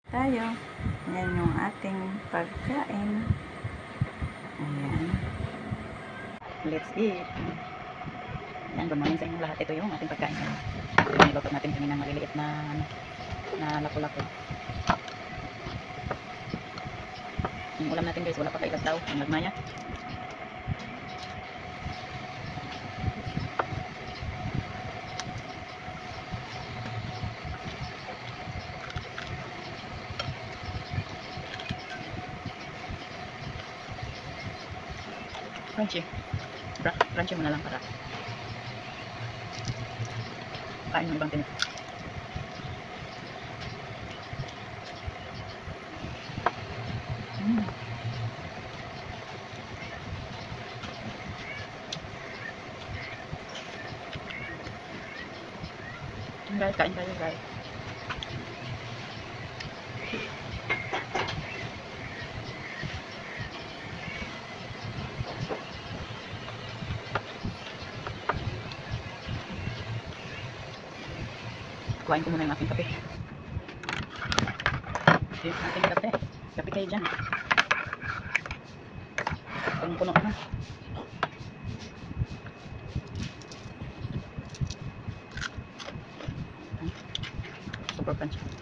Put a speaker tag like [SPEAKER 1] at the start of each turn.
[SPEAKER 1] Tayo. Yan yung ating pagkain. Ayan. Let's eat. Ayan, good morning sa inyong lahat. Ito yung ating pagkain. Ito yung niluto natin kanina maliliit na lapu-lapu. Yung ulam natin guys, wala pa kailag daw. Ang lagmaya. Crunchy. Crunchy mo na lang para kain mo ibang tinik. Guys, kain tayo guys. Kuhain ko muna yung aking kape. Ito yung aking kape. Kape kayo dyan. Punong-puno na. Super crunchy.